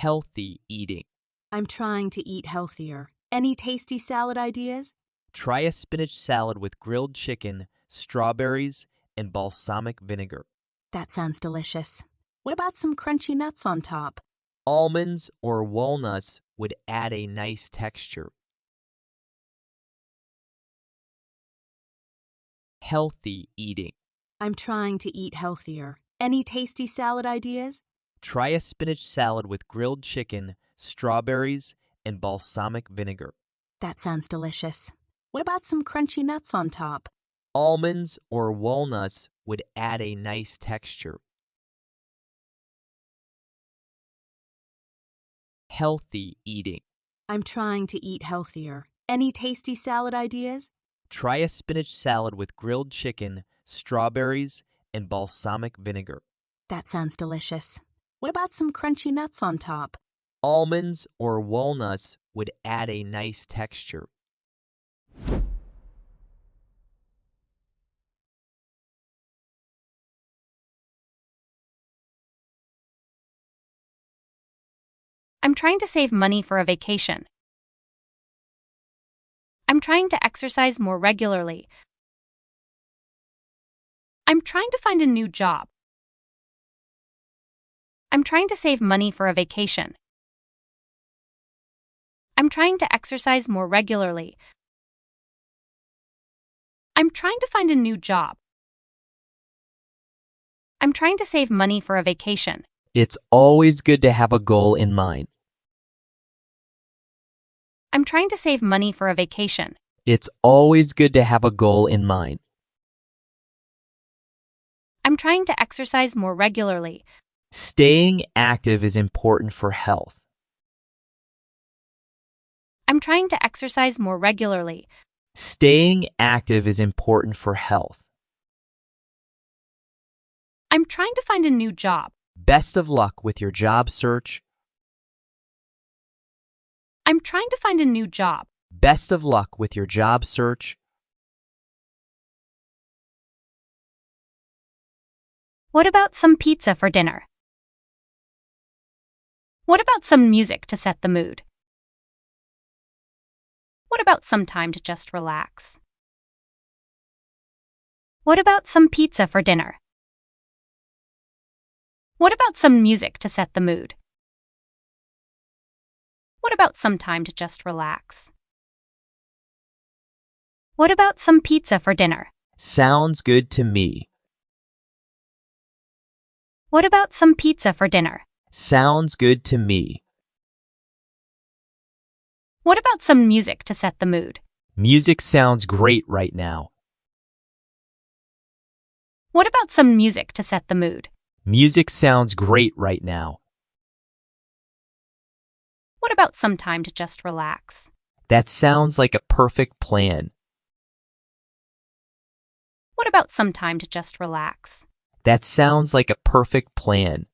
Healthy eating. I'm trying to eat healthier. Any tasty salad ideas? Try a spinach salad with grilled chicken, strawberries, and balsamic vinegar. That sounds delicious. What about some crunchy nuts on top? Almonds or walnuts would add a nice texture. Healthy eating. I'm trying to eat healthier. Any tasty salad ideas? Try a spinach salad with grilled chicken, strawberries, and balsamic vinegar. That sounds delicious. What about some crunchy nuts on top? Almonds or walnuts would add a nice texture. Healthy eating. I'm trying to eat healthier. Any tasty salad ideas? Try a spinach salad with grilled chicken, strawberries, and balsamic vinegar. That sounds delicious. What about some crunchy nuts on top? Almonds or walnuts would add a nice texture. I'm trying to save money for a vacation. I'm trying to exercise more regularly. I'm trying to find a new job. I'm trying to save money for a vacation. I'm trying to exercise more regularly. I'm trying to find a new job. I'm trying to save money for a vacation. It's always good to have a goal in mind. I'm trying to save money for a vacation. It's always good to have a goal in mind. I'm trying to exercise more regularly. Staying active is important for health. I'm trying to exercise more regularly. Staying active is important for health. I'm trying to find a new job. Best of luck with your job search. I'm trying to find a new job. Best of luck with your job search. What about some pizza for dinner? What about some music to set the mood? What about some time to just relax? What about some pizza for dinner? What about some music to set the mood? What about some time to just relax? What about some pizza for dinner? Sounds good to me. What about some pizza for dinner? Sounds good to me. What about some music to set the mood? Music sounds great right now. What about some music to set the mood? Music sounds great right now. What about some time to just relax? That sounds like a perfect plan. What about some time to just relax? That sounds like a perfect plan.